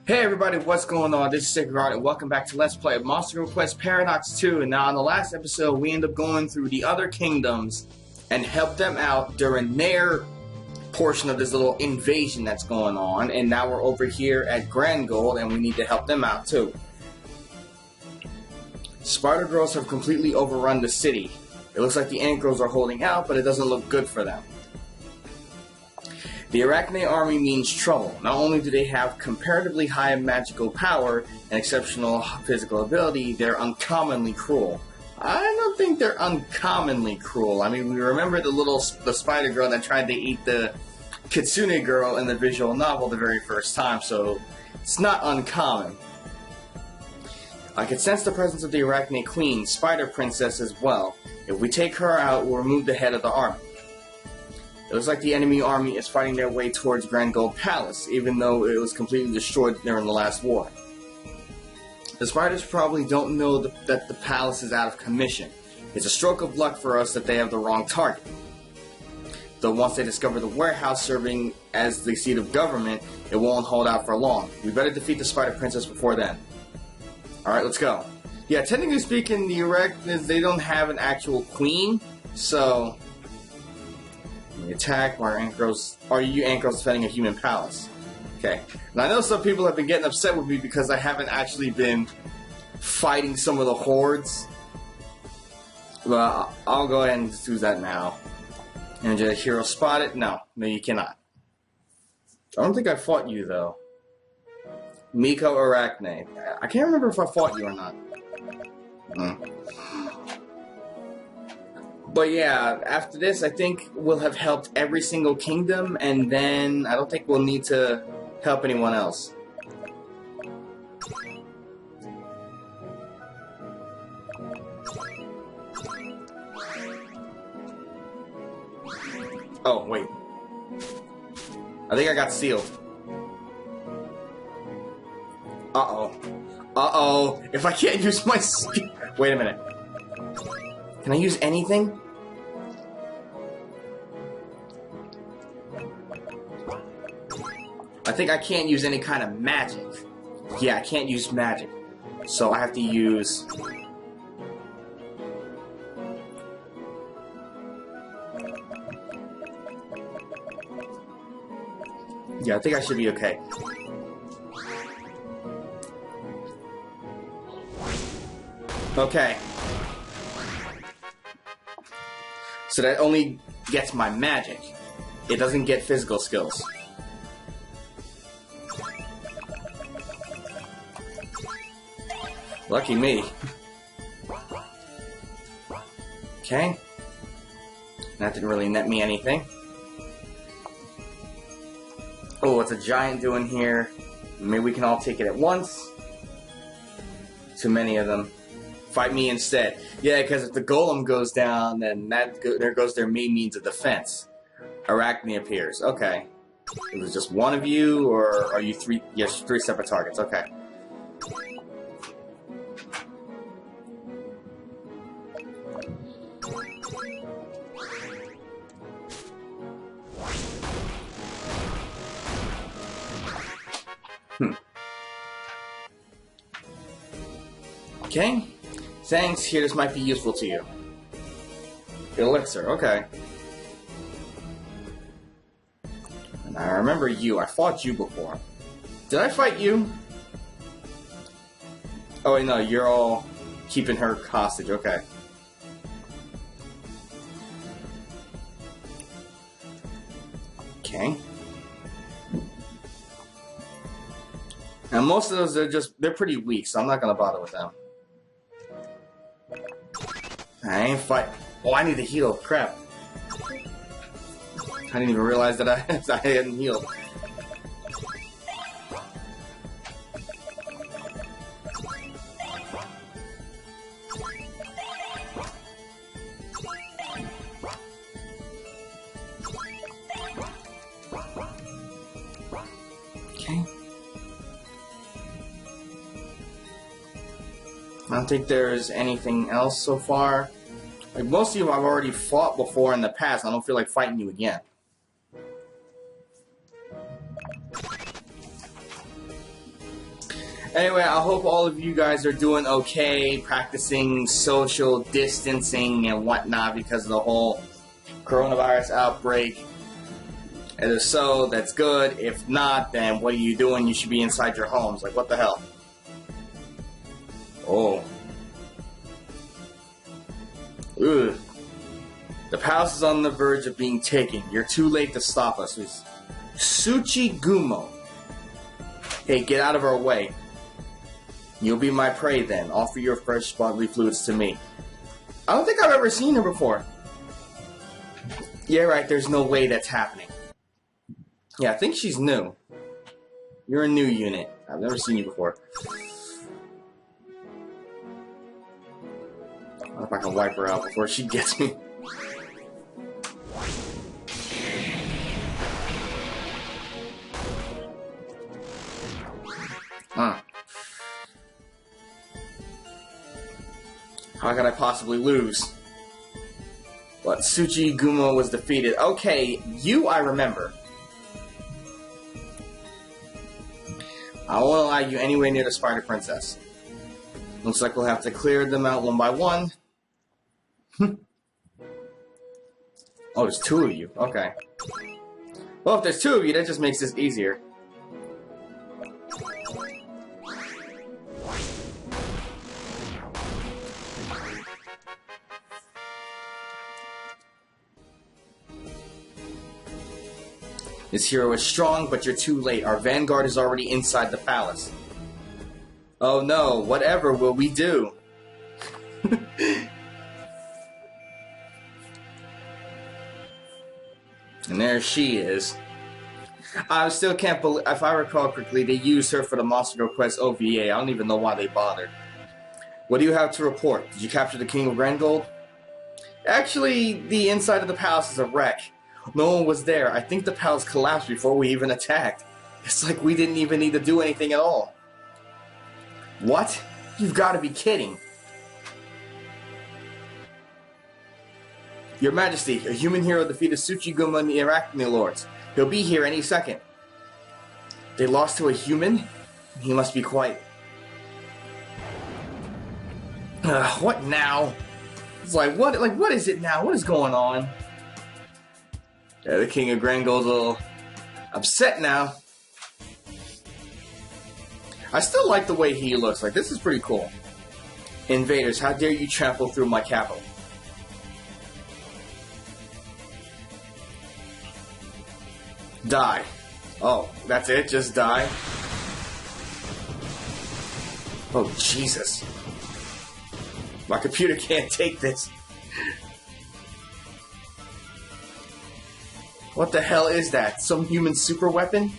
Hey everybody, what's going on? This is SacredGuard and welcome back to Let's Play Monster Quest Paradox 2. And now in the last episode, we end up going through the other kingdoms and help them out during their portion of this little invasion that's going on. And now we're over here at Grand Gold and we need to help them out too. Spider girls have completely overrun the city. It looks like the ant girls are holding out, but it doesn't look good for them. The Arachne army means trouble. Not only do they have comparatively high magical power and exceptional physical ability, they're uncommonly cruel. I don't think they're uncommonly cruel. I mean, we remember the spider girl that tried to eat the Kitsune girl in the visual novel the very first time, so it's not uncommon. I can sense the presence of the Arachne Queen, Spider Princess as well. If we take her out, we'll remove the head of the army. It looks like the enemy army is fighting their way towards Grand Gold Palace, even though it was completely destroyed during the last war. The spiders probably don't know that the palace is out of commission. It's a stroke of luck for us that they have the wrong target. Though once they discover the warehouse serving as the seat of government, it won't hold out for long. We better defeat the Spider Princess before then. Alright, let's go. Yeah, technically speaking, the Arachnids, they don't have an actual queen, so... Attack, are you ant girls defending a human palace? Okay. Now I know some people have been getting upset with me because I haven't actually been fighting some of the hordes. But I'll go ahead and just do that now. And just hero spot it? No, you cannot. I don't think I fought you though. Miko Arachne. I can't remember if I fought you or not. But yeah, after this, I think we'll have helped every single kingdom, and then I don't think we'll need to help anyone else. Oh, wait. I think I got sealed. Uh-oh. Uh-oh. If I can't use my... Wait a minute. Can I use anything? I think I can't use any kind of magic. Yeah, I can't use magic. So I have to use... Yeah, I think I should be okay. Okay. So that only gets my magic. It doesn't get physical skills. Lucky me. Okay. That didn't really net me anything. Oh, what's a giant doing here? Maybe we can all take it at once. Too many of them. Fight me instead. Yeah, because if the golem goes down, then there goes their main means of defense. Arachne appears. Okay. It was just one of you, or are you three? Yes, three separate targets. Okay. Okay. Thanks, here, this might be useful to you. Elixir, okay. And I remember you. I fought you before. Did I fight you? Oh, wait, no, you're all keeping her hostage, okay. Okay. Now, most of those, they're pretty weak, so I'm not gonna bother with them. I ain't fight. Oh, I need to heal. Crap. I didn't even realize that I hadn't healed. Okay. I don't think there's anything else so far. Like, most of you I've already fought before in the past. I don't feel like fighting you again. Anyway, I hope all of you guys are doing okay, practicing social distancing and whatnot because of the whole coronavirus outbreak. And if so, that's good. If not, then what are you doing? You should be inside your homes. Like, what the hell? Oh. Ugh. The palace is on the verge of being taken. You're too late to stop us. It's Tsuchigumo. Hey, get out of our way. You'll be my prey then. Offer your fresh bodily fluids to me. I don't think I've ever seen her before. Yeah, right, there's no way that's happening. Yeah, I think she's new. You're a new unit. I've never seen you before. I wonder if I can wipe her out before she gets me. Huh. How could I possibly lose? What? Tsuchigumo was defeated. Okay, you I remember. I won't allow you anywhere near the Spider Princess. Looks like we'll have to clear them out one by one. Oh, there's two of you. Okay. Well, if there's two of you, that just makes this easier. This hero is strong, but you're too late. Our vanguard is already inside the palace. Oh no, whatever will we do? And there she is. I still can't believe, if I recall correctly, they used her for the Monster Girl Quest OVA. I don't even know why they bothered. What do you have to report? Did you capture the King of Grangold? Actually, the inside of the palace is a wreck. No one was there. I think the palace collapsed before we even attacked. It's like we didn't even need to do anything at all. What? You've got to be kidding. Your Majesty, a human hero defeated Tsuchigumo and the Arachne Lords. He'll be here any second. They lost to a human? He must be quite... what now? It's like, what is it now? What is going on? Yeah, the King of Grangold's a little upset now. I still like the way he looks. Like, this is pretty cool. Invaders, how dare you trample through my capital? Die. Oh, that's it? Just die? Oh, Jesus. My computer can't take this. What the hell is that? Some human super weapon?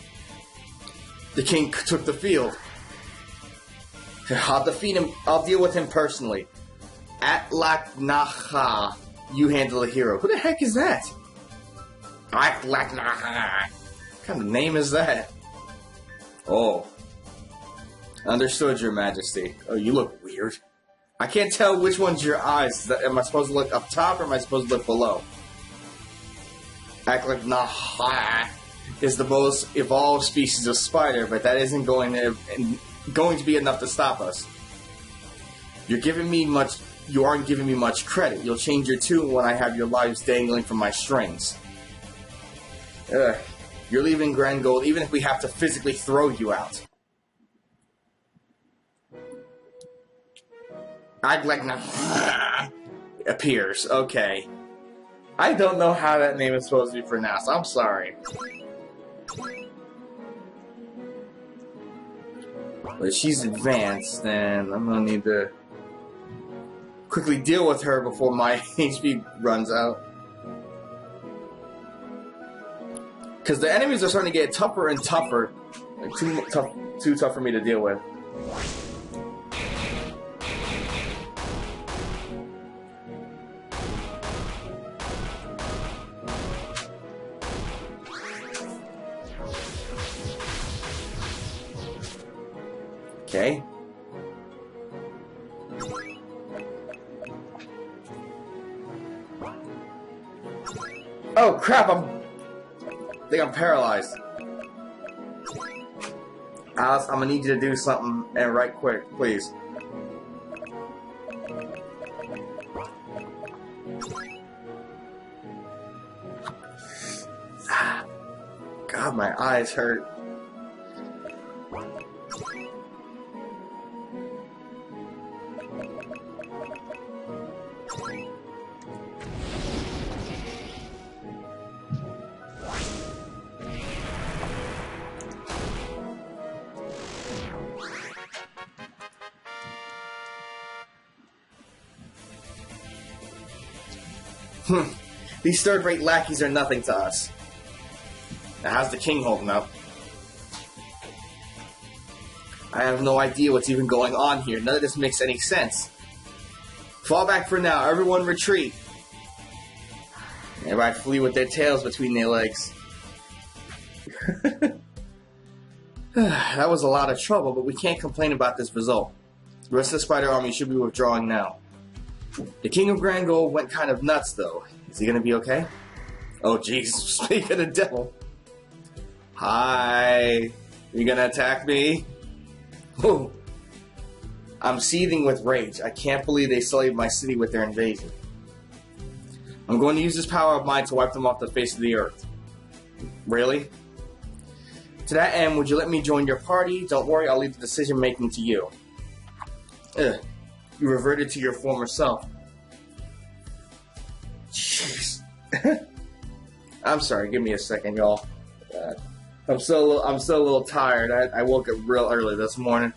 The king took the field. I'll defeat him. I'll deal with him personally. Atlaknaha. You handle the hero. Who the heck is that? Atlaknaha. What kind of name is that? Oh. Understood, Your Majesty. Oh, you look weird. I can't tell which one's your eyes. Am I supposed to look up top or am I supposed to look below? Atlaknaha is the most evolved species of spider, but that isn't going to be enough to stop us. You aren't giving me much credit. You'll change your tune when I have your lives dangling from my strings. Ugh. You're leaving Grangold even if we have to physically throw you out. Atlaknaha appears. Okay. I don't know how that name is supposed to be pronounced. I'm sorry. But she's advanced, and I'm gonna need to quickly deal with her before my HP runs out. Because the enemies are starting to get tougher and tougher. Like, too tough for me to deal with. Okay. Oh crap, I think I'm paralyzed. Alice, I'm gonna need you to do something and right quick, please. God, my eyes hurt. These third-rate lackeys are nothing to us. Now, how's the king holding up? I have no idea what's even going on here. None of this makes any sense. Fall back for now. Everyone retreat. Everybody flee with their tails between their legs. That was a lot of trouble, but we can't complain about this result. The rest of the spider army should be withdrawing now. The King of Grand Gold went kind of nuts, though. Is he gonna be okay? Oh, jeez. Speak of the devil. Hi. You gonna attack me? Whoa. I'm seething with rage. I can't believe they sullied my city with their invasion. I'm going to use this power of mine to wipe them off the face of the earth. Really? To that end, would you let me join your party? Don't worry, I'll leave the decision-making to you. Ugh. You reverted to your former self. Jeez. I'm sorry, give me a second, y'all. I'm still a little tired. I woke up real early this morning.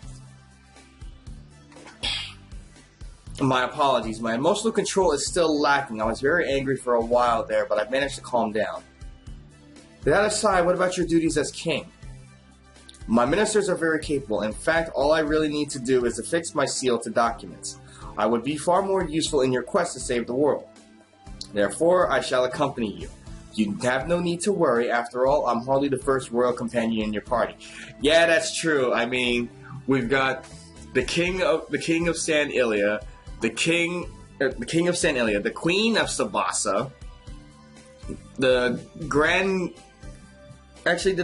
My apologies. My emotional control is still lacking. I was very angry for a while there, but I've managed to calm down. That aside, what about your duties as king? My ministers are very capable. In fact, all I really need to do is affix my seal to documents. I would be far more useful in your quest to save the world. Therefore, I shall accompany you. You have no need to worry. After all, I'm hardly the first royal companion in your party. Yeah, that's true. I mean, we've got the king of San Ilia, the king of San Ilia, the queen of Sabasa, the grand. Actually,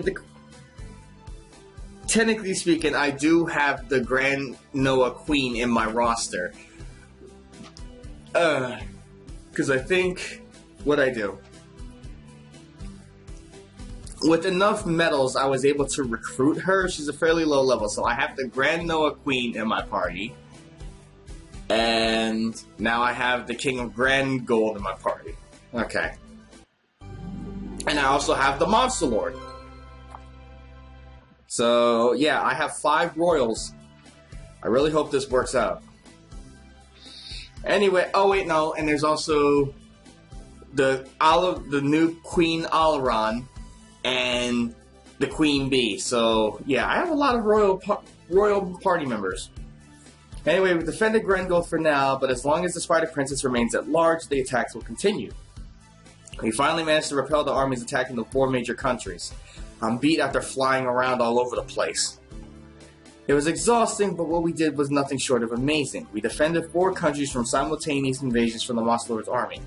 technically speaking, I do have the Grand Noah Queen in my roster. Because I think what I do. With enough medals, I was able to recruit her. She's a fairly low level, so I have the Grand Noah Queen in my party. And now I have the King of Grand Gold in my party. Okay. And I also have the Monster Lord. So, yeah, I have 5 royals. I really hope this works out. Anyway, oh wait, no, and there's also the new Queen Alaran and the Queen Bee. So, yeah, I have a lot of royal party members. Anyway, we've defended Grengold for now, but as long as the Spider Princess remains at large, the attacks will continue. We finally managed to repel the armies attacking the 4 major countries. I'm beat after flying around all over the place. It was exhausting, but what we did was nothing short of amazing. We defended 4 countries from simultaneous invasions from the Monster Lord's army.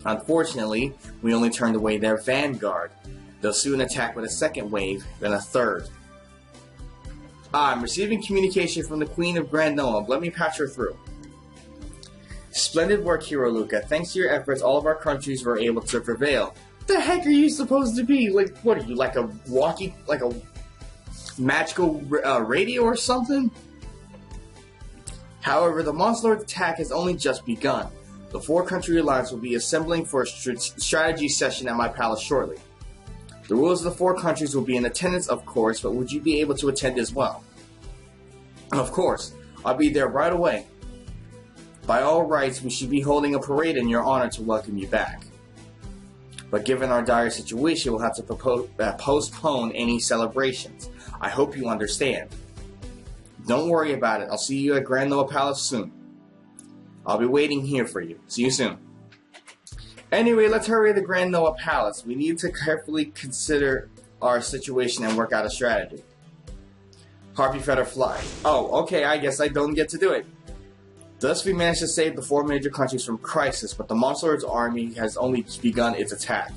Unfortunately, we only turned away their vanguard. They'll soon attack with a second wave, then a third. I'm receiving communication from the Queen of Grand Noah. Let me patch her through. Splendid work, Hero Luca. Thanks to your efforts, all of our countries were able to prevail. What the heck are you supposed to be? Like, what are you, like a magical radio or something? However, the Monster Lord's attack has only just begun. The 4-country alliance will be assembling for a strategy session at my palace shortly. The rulers of the 4 countries will be in attendance, of course, but would you be able to attend as well? Of course. I'll be there right away. By all rights, we should be holding a parade in your honor to welcome you back. But given our dire situation, we'll have to postpone any celebrations. I hope you understand. Don't worry about it. I'll see you at Grand Noah Palace soon. I'll be waiting here for you. See you soon. Anyway, let's hurry to the Grand Noah Palace. We need to carefully consider our situation and work out a strategy. Harpy Feather Fly. Oh, okay, I guess I don't get to do it. Thus, we managed to save the 4 major countries from crisis, but the Monster Lord's army has only begun its attack.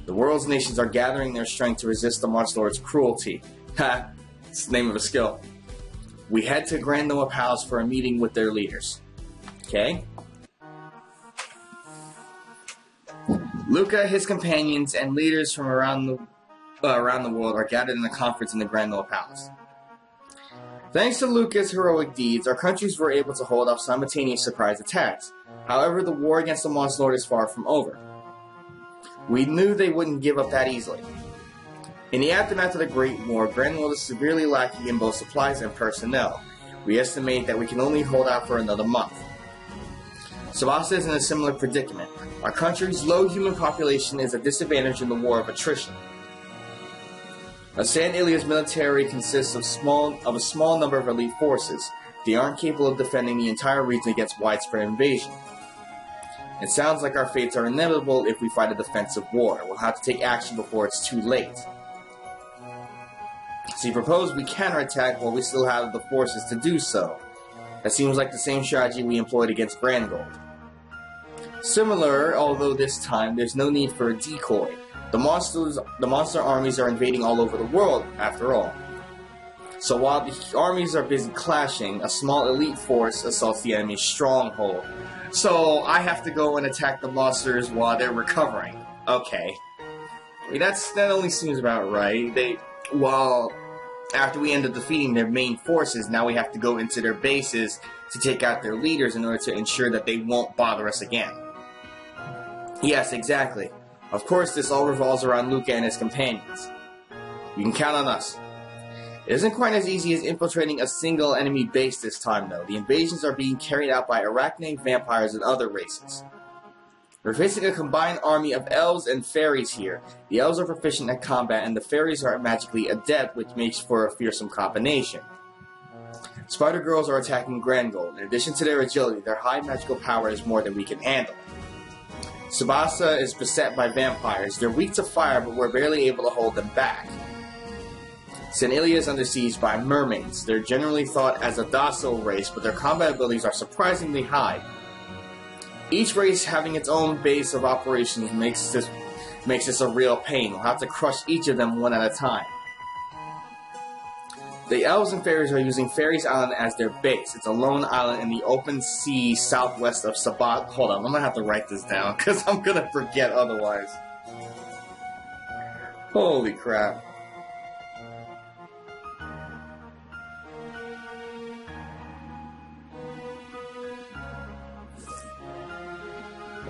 The world's nations are gathering their strength to resist the Monster Lord's cruelty. Ha! It's the name of a skill. We head to Grand Noah Palace for a meeting with their leaders. Okay? Luca, his companions, and leaders from around the world are gathered in a conference in the Grand Noah Palace. Thanks to Luca's heroic deeds, our countries were able to hold off simultaneous surprise attacks. However, the war against the Monster Lord is far from over. We knew they wouldn't give up that easily. In the aftermath of the Great War, Grand Noah is severely lacking in both supplies and personnel. We estimate that we can only hold out for another month. Tsubasa is in a similar predicament. Our country's low human population is a disadvantage in the war of attrition. San Ilia's military consists of a small number of elite forces. They aren't capable of defending the entire region against widespread invasion. It sounds like our fates are inevitable if we fight a defensive war. We'll have to take action before it's too late. So he proposed we counterattack while we still have the forces to do so. That seems like the same strategy we employed against Grand Gold. Similar, although this time there's no need for a decoy. The monster armies are invading all over the world, after all. So while the armies are busy clashing, a small elite force assaults the enemy's stronghold. So I have to go and attack the monsters while they're recovering. Okay. I mean, that only seems about right. After we end up defeating their main forces, now we have to go into their bases to take out their leaders in order to ensure that they won't bother us again. Yes, exactly. Of course, this all revolves around Luca and his companions. You can count on us. It isn't quite as easy as infiltrating a single enemy base this time, though. The invasions are being carried out by arachne, vampires, and other races. We're facing a combined army of elves and fairies here. The elves are proficient at combat, and the fairies are magically adept, which makes for a fearsome combination. Spider Girls are attacking Grand Gold. In addition to their agility, their high magical power is more than we can handle. Tsubasa is beset by vampires. They're weak to fire, but we're barely able to hold them back. Senilia is under siege by mermaids. They're generally thought as a docile race, but their combat abilities are surprisingly high. Each race having its own base of operations makes this a real pain. We'll have to crush each of them one at a time. The elves and fairies are using Fairies Island as their base. It's a lone island in the open sea southwest of Sabat. Hold on, I'm gonna have to write this down because I'm gonna forget otherwise. Holy crap.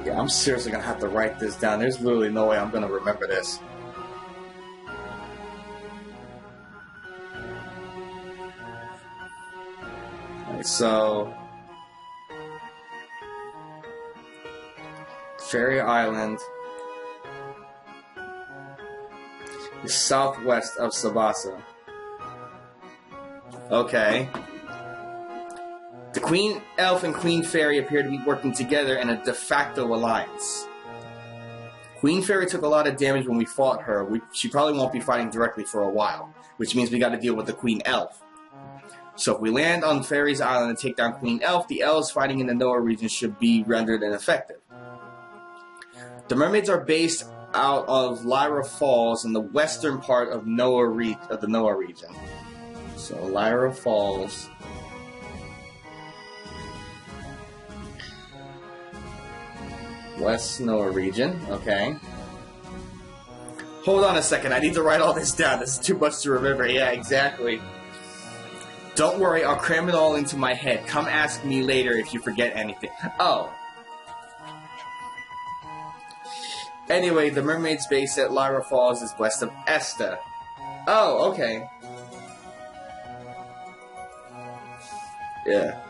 Yeah, I'm seriously gonna have to write this down. There's literally no way I'm gonna remember this. Alright, so Fairy Island is southwest of Tsubasa. Okay. The Queen Elf and Queen Fairy appear to be working together in a de facto alliance. Queen Fairy took a lot of damage when we fought her. She probably won't be fighting directly for a while, which means we gotta deal with the Queen Elf. So if we land on Fairy's Island and take down Queen Elf, the elves fighting in the Noah region should be rendered ineffective. The mermaids are based out of Lyra Falls in the western part of the Noah region. So Lyra Falls. West Noah region, okay. Hold on a second, I need to write all this down. This is too much to remember. Yeah, exactly. Don't worry, I'll cram it all into my head. Come ask me later if you forget anything. Oh. Anyway, the mermaid's base at Lyra Falls is west of Esta. Oh, okay. Yeah.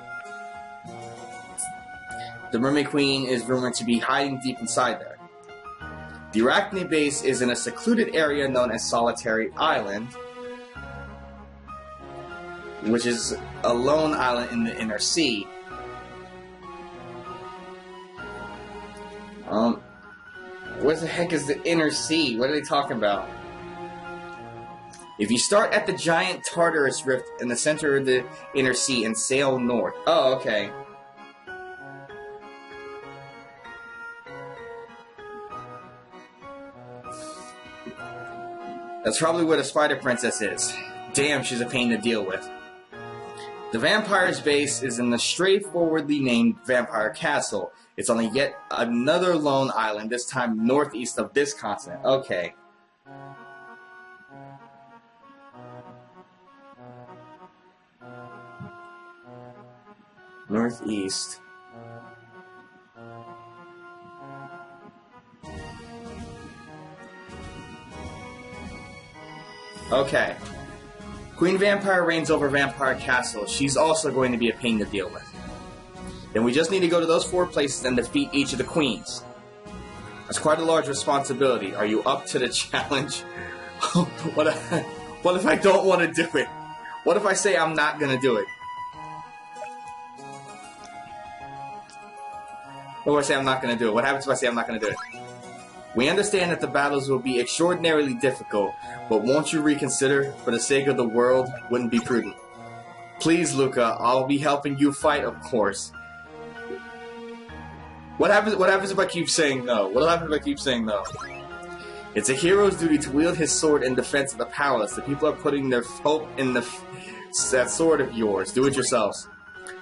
The Mermaid Queen is rumored to be hiding deep inside there. The Arachne base is in a secluded area known as Solitary Island, which is a lone island in the inner sea. What the heck is the inner sea? What are they talking about? If you start at the giant Tartarus Rift in the center of the inner sea and sail north. Oh, okay. That's probably where the Spider Princess is. Damn, she's a pain to deal with. The vampire's base is in the straightforwardly named Vampire Castle. It's on yet another lone island, this time northeast of this continent. Okay. Northeast. Okay. Queen Vampire reigns over Vampire Castle. She's also going to be a pain to deal with. Then we just need to go to those 4 places and defeat each of the queens. That's quite a large responsibility. Are you up to the challenge? What if I don't want to do it? What if I say I'm not going to do it? What if I say I'm not going to do it? What happens if I say I'm not going to do it? We understand that the battles will be extraordinarily difficult, but won't you reconsider? For the sake of the world, wouldn't be prudent. Please, Luca, I'll be helping you fight, of course. What happens if I keep saying no? What happens if I keep saying no? It's a hero's duty to wield his sword in defense of the powerless. The people are putting their hope in that sword of yours. Do it yourselves.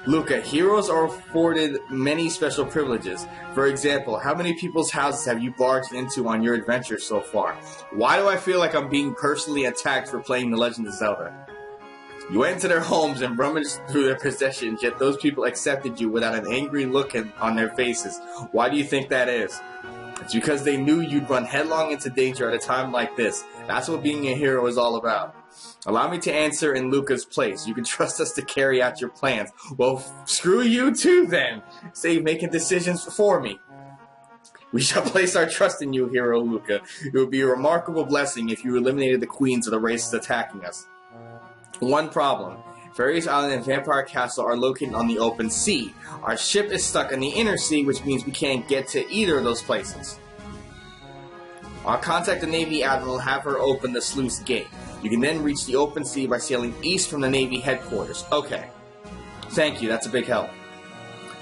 Luca, heroes are afforded many special privileges. For example, how many people's houses have you barged into on your adventure so far? Why do I feel like I'm being personally attacked for playing The Legend of Zelda? You went into their homes and rummaged through their possessions, yet those people accepted you without an angry look on their faces. Why do you think that is? It's because they knew you'd run headlong into danger at a time like this. That's what being a hero is all about. Allow me to answer in Luca's place. You can trust us to carry out your plans. Well, screw you too then. Save making decisions for me. We shall place our trust in you, hero Luca. It would be a remarkable blessing if you eliminated the queens of the races attacking us. One problem. Fairies Island and Vampire Castle are located on the open sea. Our ship is stuck in the inner sea, which means we can't get to either of those places. I'll contact the Navy Admiral and have her open the sluice gate. You can then reach the open sea by sailing east from the Navy headquarters. Okay. Thank you, that's a big help.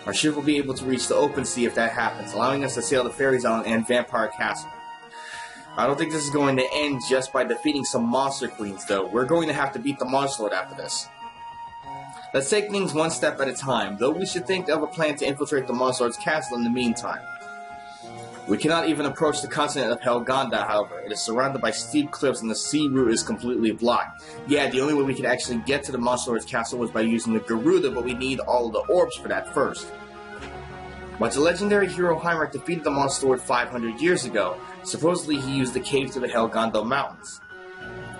Our ship will be able to reach the open sea if that happens, allowing us to sail to Fairies Island and Vampire Castle. I don't think this is going to end just by defeating some monster queens, though. We're going to have to beat the Monster Lord after this. Let's take things one step at a time, though we should think of a plan to infiltrate the Monster Lord's castle in the meantime. We cannot even approach the continent of Helgonda, however. It is surrounded by steep cliffs and the sea route is completely blocked. Yeah, the only way we could actually get to the Monster Lord's castle was by using the Garuda, but we need all of the orbs for that first. But the legendary hero Heinrich defeated the Monster Lord 500 years ago. Supposedly he used the cave to the Helgondo Mountains.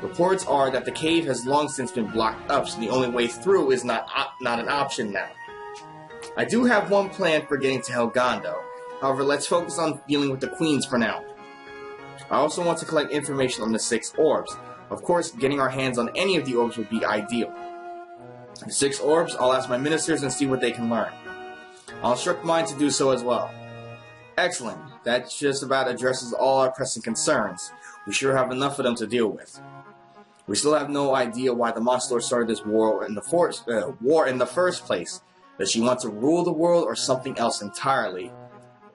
Reports are that the cave has long since been blocked up, so the only way through is not an option now. I do have one plan for getting to Helgondo. However, let's focus on dealing with the queens for now. I also want to collect information on the 6 orbs. Of course, getting our hands on any of the orbs would be ideal. The 6 orbs, I'll ask my ministers and see what they can learn. I'll instruct mine to do so as well. Excellent. That just about addresses all our pressing concerns. We sure have enough of them to deal with. We still have no idea why the Monster Lord started this war in the first place. Does she want to rule the world or something else entirely?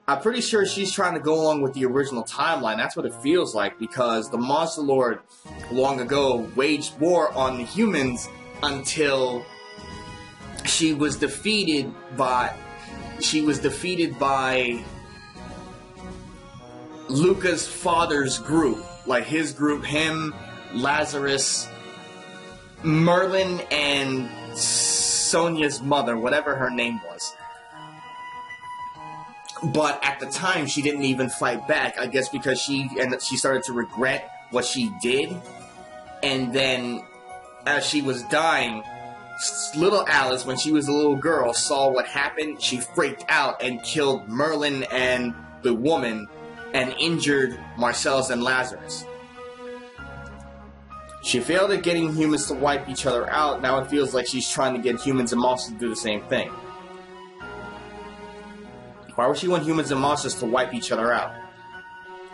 I'm pretty sure she's trying to go along with the original timeline. That's what it feels like, because the Monster Lord long ago waged war on the humans until she was defeated by Luca's father's group. Like his group, him, Lazarus, Merlin, and Sonia's mother, whatever her name was. But at the time, she didn't even fight back. I guess because she started to regret what she did. And then, as she was dying, little Alice, when she was a little girl, saw what happened. She freaked out and killed Merlin and the woman and injured Marcellus and Lazarus. She failed at getting humans to wipe each other out. Now it feels like she's trying to get humans and monsters to do the same thing. Why would she want humans and monsters to wipe each other out?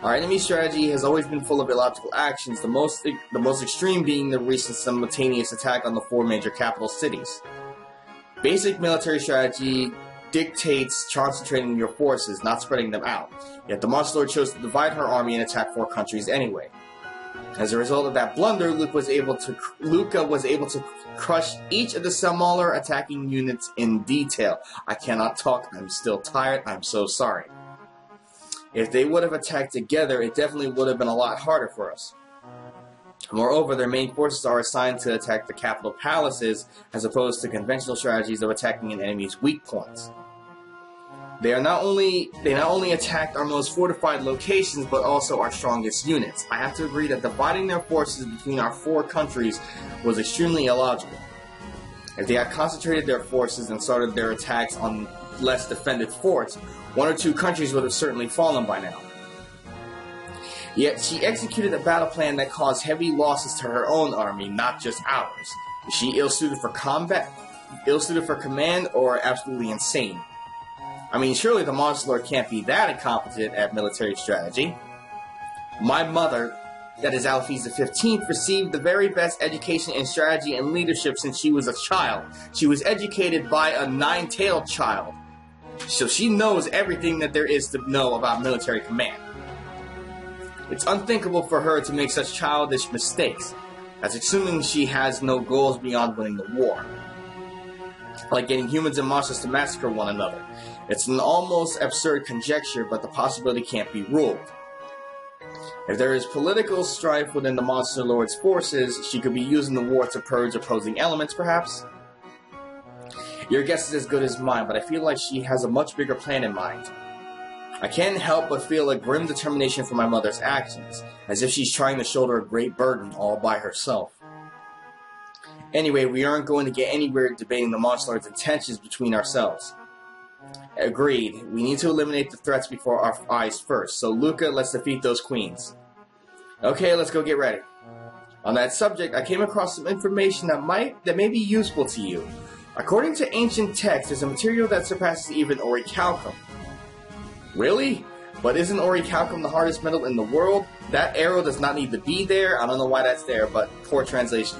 Our enemy strategy has always been full of illogical actions, the most extreme being the recent simultaneous attack on the 4 major capital cities. Basic military strategy dictates concentrating your forces, not spreading them out. Yet the Monster Lord chose to divide her army and attack 4 countries anyway. As a result of that blunder, Luca was able to crush each of the smaller attacking units in detail. I cannot talk. I'm still tired. I'm so sorry. If they would have attacked together, it definitely would have been a lot harder for us. Moreover, their main forces are assigned to attack the capital palaces, as opposed to conventional strategies of attacking an enemy's weak points. They not only attacked our most fortified locations, but also our strongest units. I have to agree that dividing their forces between our 4 countries was extremely illogical. If they had concentrated their forces and started their attacks on less defended forts, 1 or 2 countries would have certainly fallen by now. Yet she executed a battle plan that caused heavy losses to her own army, not just ours. Is she ill-suited for combat, ill-suited for command, or absolutely insane? I mean, surely the Monster Lord can't be that incompetent at military strategy. My mother, that is Alphys the 15th, received the very best education in strategy and leadership since she was a child. She was educated by a 9-tailed child. So she knows everything that there is to know about military command. It's unthinkable for her to make such childish mistakes, as assuming she has no goals beyond winning the war. Like getting humans and monsters to massacre one another. It's an almost absurd conjecture, but the possibility can't be ruled. If there is political strife within the Monster Lord's forces, she could be using the war to purge opposing elements, perhaps? Your guess is as good as mine, but I feel like she has a much bigger plan in mind. I can't help but feel a grim determination for my mother's actions, as if she's trying to shoulder a great burden all by herself. Anyway, we aren't going to get anywhere debating the Monster Lord's intentions between ourselves. Agreed. We need to eliminate the threats before our eyes first. So, Luca, let's defeat those queens. Okay, let's go get ready. On that subject, I came across some information that may be useful to you. According to ancient texts, there's a material that surpasses even orichalcum. Really? But isn't orichalcum the hardest metal in the world? That arrow does not need to be there. I don't know why that's there, but poor translation.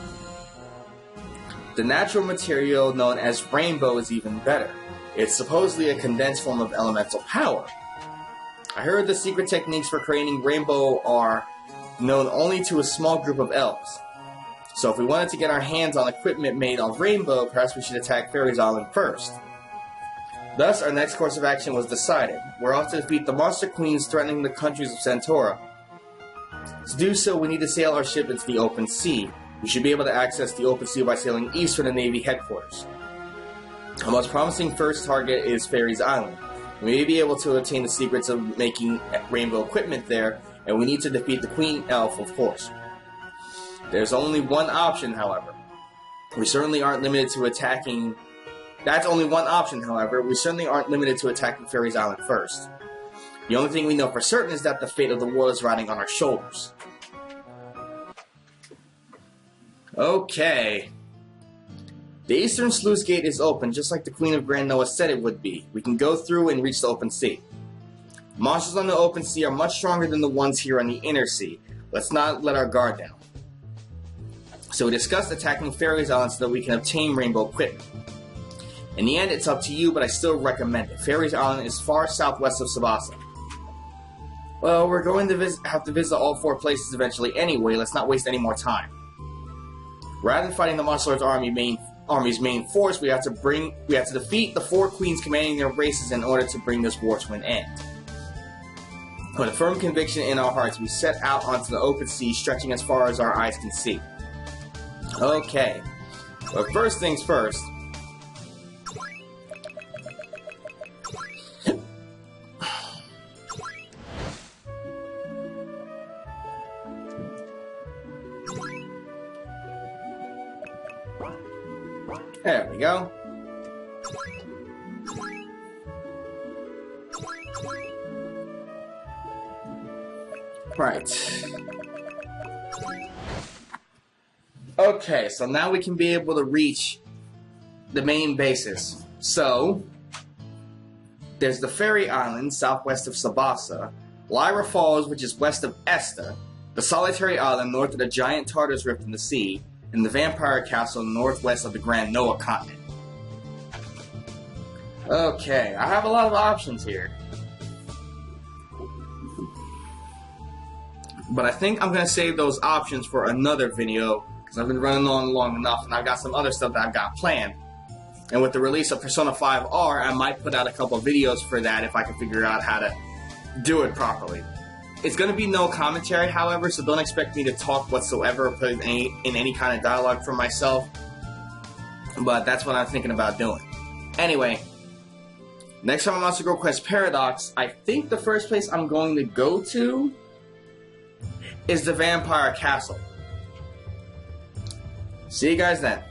The natural material known as rainbow is even better. It's supposedly a condensed form of elemental power. I heard the secret techniques for creating rainbow are known only to a small group of elves. So if we wanted to get our hands on equipment made of rainbow, perhaps we should attack Fairy's Island first. Thus, our next course of action was decided. We're off to defeat the monster queens threatening the countries of Centaura. To do so, we need to sail our ship into the open sea. We should be able to access the open sea by sailing east from the Navy headquarters. Our most promising first target is Fairy's Island. We may be able to obtain the secrets of making rainbow equipment there, and we need to defeat the Queen Elf, of course. There's only one option, however. We certainly aren't limited to attacking... That's only one option, however. We certainly aren't limited to attacking Fairy's Island first. The only thing we know for certain is that the fate of the world is riding on our shoulders. Okay. The eastern sluice gate is open, just like the Queen of Grand Noah said it would be. We can go through and reach the open sea. Monsters on the open sea are much stronger than the ones here on the inner sea. Let's not let our guard down. So we discussed attacking Fairy's Island so that we can obtain rainbow equipment. In the end, it's up to you, but I still recommend it. Fairy's Island is far southwest of Tsubasa. Well, we're going to have to visit all 4 places eventually anyway. Let's not waste any more time. Rather than fighting the Monster Lord's army's main force, we have to defeat the 4 queens commanding their races in order to bring this war to an end. With a firm conviction in our hearts, we set out onto the open sea, stretching as far as our eyes can see. Okay, but first things first. There we go. Right. Okay, so now we can be able to reach the main bases. So, there's the Fairy Island, southwest of Tsubasa, Lyra Falls, which is west of Esta, the Solitary Island, north of the giant Tartarus Rift in the sea, and the Vampire Castle, northwest of the Grand Noah continent. Okay, I have a lot of options here. But I think I'm going to save those options for another video, because I've been running on long enough, and I've got some other stuff that I've got planned. And with the release of Persona 5R, I might put out a couple of videos for that if I can figure out how to do it properly. It's going to be no commentary, however, so don't expect me to talk whatsoever or put in any kind of dialogue for myself. But that's what I'm thinking about doing. Anyway, next time on Monster Girl Quest Paradox, I think the first place I'm going to go to is the Vampire Castle. See you guys then.